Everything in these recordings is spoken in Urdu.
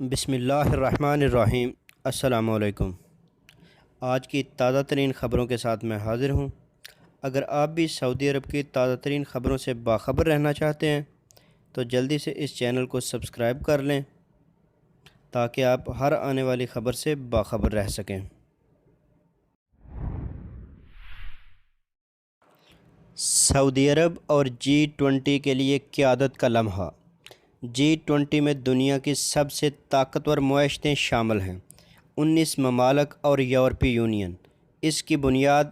بسم اللہ الرحمن الرحیم۔ السلام علیکم۔ آج کی تازہ ترین خبروں کے ساتھ میں حاضر ہوں۔ اگر آپ بھی سعودی عرب کی تازہ ترین خبروں سے باخبر رہنا چاہتے ہیں تو جلدی سے اس چینل کو سبسکرائب کر لیں تاکہ آپ ہر آنے والی خبر سے باخبر رہ سکیں۔ سعودی عرب اور G20 کے لیے قیادت کا لمحہ۔ G20 میں دنیا کی سب سے طاقتور معیشتیں شامل ہیں، 19 ممالک اور یورپی یونین۔ اس کی بنیاد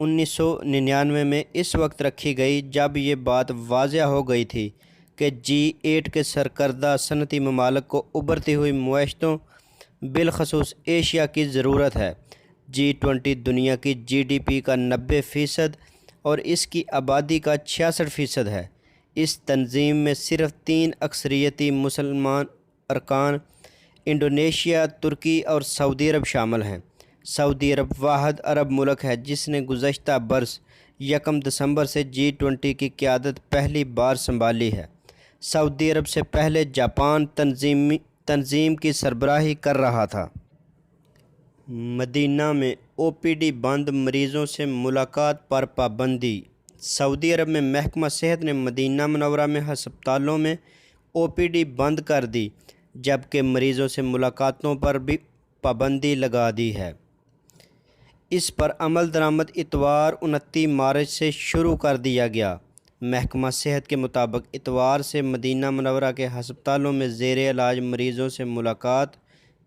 1999 میں اس وقت رکھی گئی جب یہ بات واضح ہو گئی تھی کہ G8 کے سرکردہ صنعتی ممالک کو ابھرتی ہوئی معیشتوں بالخصوص ایشیا کی ضرورت ہے۔ G20 دنیا کی GDP کا 90% اور اس کی آبادی کا 66% ہے۔ اس تنظیم میں صرف 3 اکثریتی مسلمان ارکان انڈونیشیا، ترکی اور سعودی عرب شامل ہیں۔ سعودی عرب واحد عرب ملک ہے جس نے گزشتہ برس 1 دسمبر سے G20 کی قیادت پہلی بار سنبھالی ہے۔ سعودی عرب سے پہلے جاپان تنظیم کی سربراہی کر رہا تھا۔ مدینہ میں OPD بند، مریضوں سے ملاقات پر پابندی۔ سعودی عرب میں محکمہ صحت نے مدینہ منورہ میں ہسپتالوں میں OPD بند کر دی جبکہ مریضوں سے ملاقاتوں پر بھی پابندی لگا دی ہے۔ اس پر عمل درآمد اتوار 29 مارچ سے شروع کر دیا گیا۔ محکمہ صحت کے مطابق اتوار سے مدینہ منورہ کے ہسپتالوں میں زیر علاج مریضوں سے ملاقات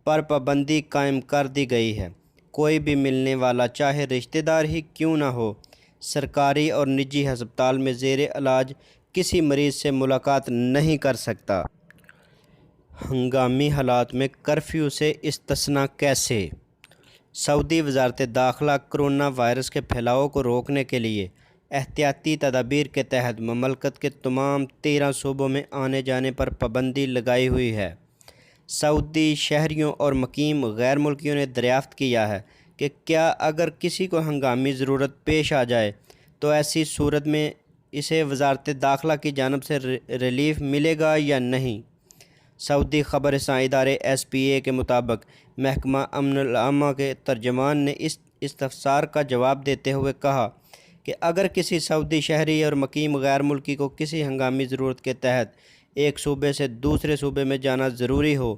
پر پابندی قائم کر دی گئی ہے۔ کوئی بھی ملنے والا چاہے رشتہ دار ہی کیوں نہ ہو، سرکاری اور نجی ہسپتال میں زیر علاج کسی مریض سے ملاقات نہیں کر سکتا۔ ہنگامی حالات میں کرفیو سے استثناء کیسے؟ سعودی وزارت داخلہ کرونا وائرس کے پھیلاؤ کو روکنے کے لیے احتیاطی تدابیر کے تحت مملکت کے تمام 13 صوبوں میں آنے جانے پر پابندی لگائی ہوئی ہے۔ سعودی شہریوں اور مقیم غیر ملکیوں نے دریافت کیا ہے کہ کیا اگر کسی کو ہنگامی ضرورت پیش آ جائے تو ایسی صورت میں اسے وزارت داخلہ کی جانب سے ریلیف ملے گا یا نہیں۔ سعودی خبر رساں ادارے SPA کے مطابق محکمہ امن العامہ کے ترجمان نے اس استفسار کا جواب دیتے ہوئے کہا کہ اگر کسی سعودی شہری اور مقیم غیر ملکی کو کسی ہنگامی ضرورت کے تحت ایک صوبے سے دوسرے صوبے میں جانا ضروری ہو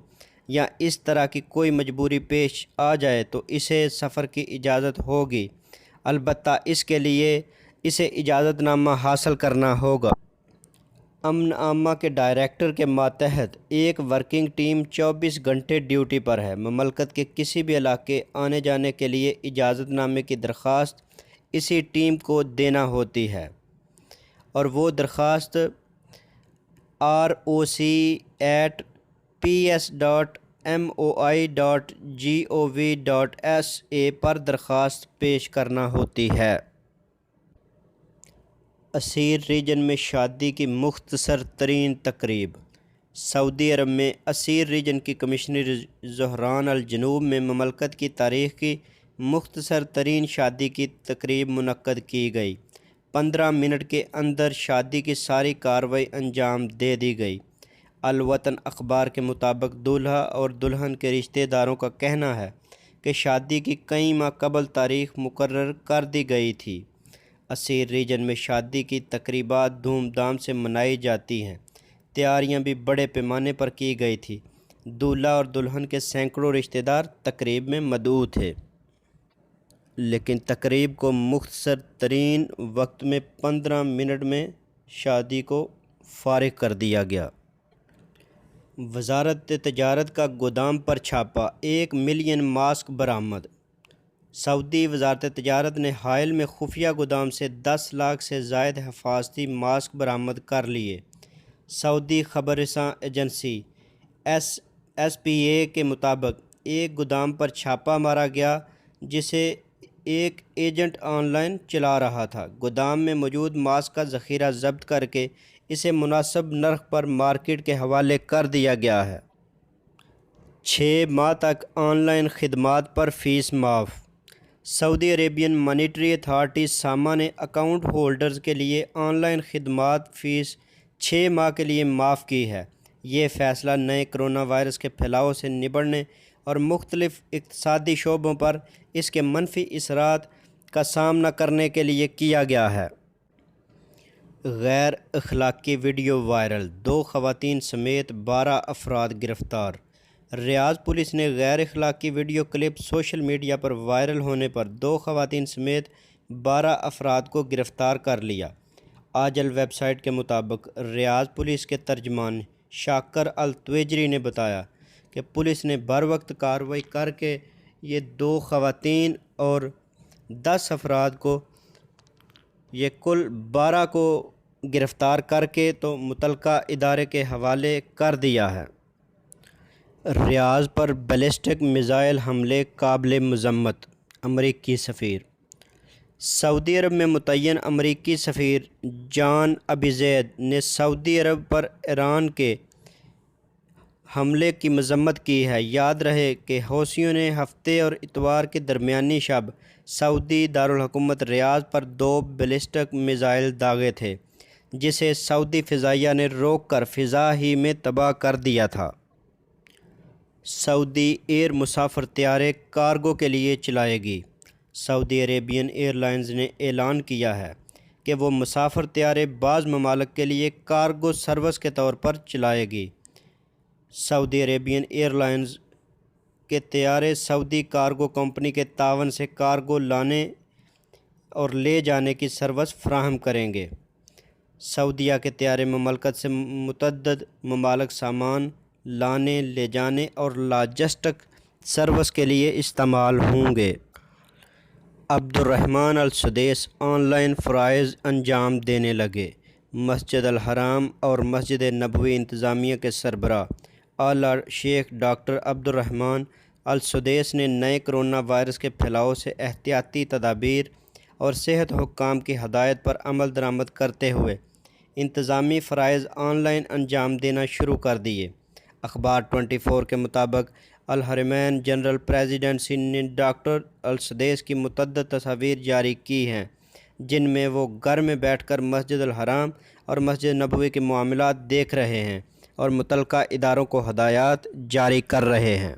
یا اس طرح کی کوئی مجبوری پیش آ جائے تو اسے سفر کی اجازت ہوگی، البتہ اس کے لیے اسے اجازت نامہ حاصل کرنا ہوگا۔ امن عامہ کے ڈائریکٹر کے ماتحت ایک ورکنگ ٹیم 24 گھنٹے ڈیوٹی پر ہے۔ مملکت کے کسی بھی علاقے آنے جانے کے لیے اجازت نامے کی درخواست اسی ٹیم کو دینا ہوتی ہے اور وہ درخواست roc@ps.moi.gov.sa پر درخواست پیش کرنا ہوتی ہے۔ اسیر ریجن میں شادی کی مختصر ترین تقریب۔ سعودی عرب میں اسیر ریجن کی کمشنری ظہران الجنوب میں مملکت کی تاریخ کی مختصر ترین شادی کی تقریب منعقد کی گئی۔ 15 منٹ کے اندر شادی کی ساری کارروائی انجام دے دی گئی۔ الوطن اخبار کے مطابق دولہا اور دلہن کے رشتہ داروں کا کہنا ہے کہ شادی کی کئی ماہ قبل تاریخ مقرر کر دی گئی تھی۔ اسیر ریجن میں شادی کی تقریبات دھوم دھام سے منائی جاتی ہیں۔ تیاریاں بھی بڑے پیمانے پر کی گئی تھی۔ دولہا اور دلہن کے سینکڑوں رشتہ دار تقریب میں مدعو تھے، لیکن تقریب کو مختصر ترین وقت میں 15 منٹ میں شادی کو فارغ کر دیا گیا۔ وزارت تجارت کا گودام پر چھاپہ، 1 ملین ماسک برآمد۔ سعودی وزارت تجارت نے حائل میں خفیہ گودام سے 10 لاکھ سے زائد حفاظتی ماسک برآمد کر لیے۔ سعودی خبر رساں ایجنسی SPA کے مطابق ایک گودام پر چھاپہ مارا گیا جسے ایک ایجنٹ آن لائن چلا رہا تھا۔ گودام میں موجود ماسک کا ذخیرہ ضبط کر کے اسے مناسب نرخ پر مارکیٹ کے حوالے کر دیا گیا ہے۔ 6 ماہ تک آن لائن خدمات پر فیس معاف۔ سعودی عربین مانیٹری اتھارٹی ساما نے اکاؤنٹ ہولڈرز کے لیے آن لائن خدمات فیس 6 ماہ کے لیے معاف کی ہے۔ یہ فیصلہ نئے کرونا وائرس کے پھیلاؤ سے نبٹنے اور مختلف اقتصادی شعبوں پر اس کے منفی اثرات کا سامنا کرنے کے لیے کیا گیا ہے۔ غیر اخلاقی ویڈیو وائرل، 2 خواتین سمیت 12 افراد گرفتار۔ ریاض پولیس نے غیر اخلاقی ویڈیو کلپ سوشل میڈیا پر وائرل ہونے پر 2 خواتین سمیت 12 افراد کو گرفتار کر لیا۔ آجل ویب سائٹ کے مطابق ریاض پولیس کے ترجمان شاکر التویجری نے بتایا کہ پولیس نے بروقت کارروائی کر کے یہ 2 خواتین اور 10 افراد کو یہ کل 12 کو گرفتار کر کے تو متعلقہ ادارے کے حوالے کر دیا ہے۔ ریاض پر بیلسٹک میزائل حملے قابل مذمت، امریکی سفیر۔ سعودی عرب میں متعین امریکی سفیر جان ابیزید نے سعودی عرب پر ایران کے حملے کی مذمت کی ہے۔ یاد رہے کہ حوثیوں نے ہفتے اور اتوار کے درمیانی شب سعودی دارالحکومت ریاض پر 2 بیلسٹک میزائل داغے تھے، جسے سعودی فضائیہ نے روک کر فضا ہی میں تباہ کر دیا تھا۔ سعودی ایئر مسافر طیارے کارگو کے لیے چلائے گی۔ سعودی عربین ایئر لائنز نے اعلان کیا ہے کہ وہ مسافر طیارے بعض ممالک کے لیے کارگو سروس کے طور پر چلائے گی۔ سعودی عربین ایئر لائنز کے طیارے سعودی کارگو کمپنی کے تعاون سے کارگو لانے اور لے جانے کی سروس فراہم کریں گے۔ سعودیہ کے طیارے مملکت سے متعدد ممالک سامان لانے، لے جانے اور لاجسٹک سروس کے لیے استعمال ہوں گے۔ عبدالرحمن السدیس آن لائن فرائض انجام دینے لگے۔ مسجد الحرام اور مسجد نبوی انتظامیہ کے سربراہ اعلیٰ شیخ ڈاکٹر عبدالرحمن السدیس نے نئے کرونا وائرس کے پھیلاؤ سے احتیاطی تدابیر اور صحت حکام کی ہدایت پر عمل درآمد کرتے ہوئے انتظامی فرائض آن لائن انجام دینا شروع کر دیے۔ اخبار 24 کے مطابق الحرمین جنرل پریزیڈنسی نے ڈاکٹر السدیس کی متعدد تصاویر جاری کی ہیں، جن میں وہ گھر میں بیٹھ کر مسجد الحرام اور مسجد نبوی کے معاملات دیکھ رہے ہیں اور متعلقہ اداروں کو ہدایات جاری کر رہے ہیں۔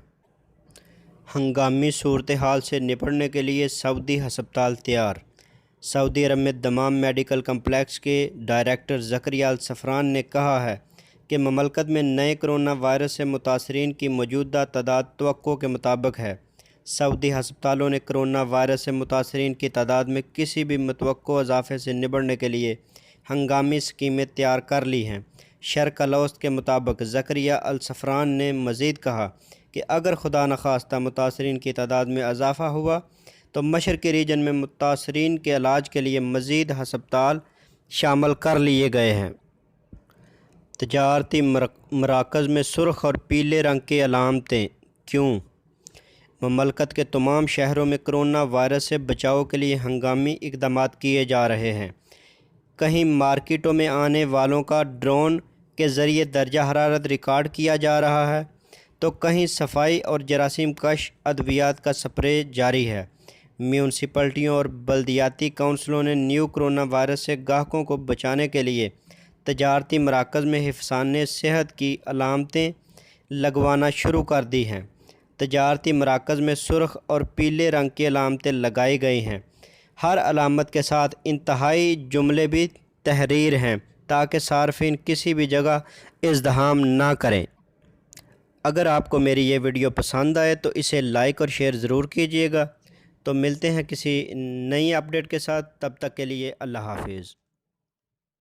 ہنگامی صورتحال سے نپٹنے کے لیے سعودی ہسپتال تیار۔ سعودی عرب میں دمام میڈیکل کمپلیکس کے ڈائریکٹر زکریا الصفران نے کہا ہے کہ مملکت میں نئے کرونا وائرس سے متاثرین کی موجودہ تعداد توقع کے مطابق ہے۔ سعودی ہسپتالوں نے کرونا وائرس سے متاثرین کی تعداد میں کسی بھی متوقع اضافے سے نبٹنے کے لیے ہنگامی اسکیمیں تیار کر لی ہیں۔ شرق الاوسط کے مطابق زکریا الصفران نے مزید کہا کہ اگر خدا نخواستہ متاثرین کی تعداد میں اضافہ ہوا تو مشرقی ریجن میں متاثرین کے علاج کے لیے مزید ہسپتال شامل کر لیے گئے ہیں۔ تجارتی مراکز میں سرخ اور پیلے رنگ کی علامتیں کیوں؟ مملکت کے تمام شہروں میں کرونا وائرس سے بچاؤ کے لیے ہنگامی اقدامات کیے جا رہے ہیں۔ کہیں مارکیٹوں میں آنے والوں کا ڈرون کے ذریعے درجہ حرارت ریکارڈ کیا جا رہا ہے، تو کہیں صفائی اور جراثیم کش ادویات کا سپرے جاری ہے۔ میونسپلٹیوں اور بلدیاتی کونسلوں نے نیو کرونا وائرس سے گاہکوں کو بچانے کے لیے تجارتی مراکز میں حفظان صحت کی علامتیں لگوانا شروع کر دی ہیں۔ تجارتی مراکز میں سرخ اور پیلے رنگ کی علامتیں لگائی گئی ہیں۔ ہر علامت کے ساتھ انتہائی جملے بھی تحریر ہیں تاکہ صارفین کسی بھی جگہ ازدحام نہ کریں۔ اگر آپ کو میری یہ ویڈیو پسند آئے تو اسے لائک اور شیئر ضرور کیجیے گا۔ تو ملتے ہیں کسی نئی اپڈیٹ کے ساتھ، تب تک کے لیے اللہ حافظ۔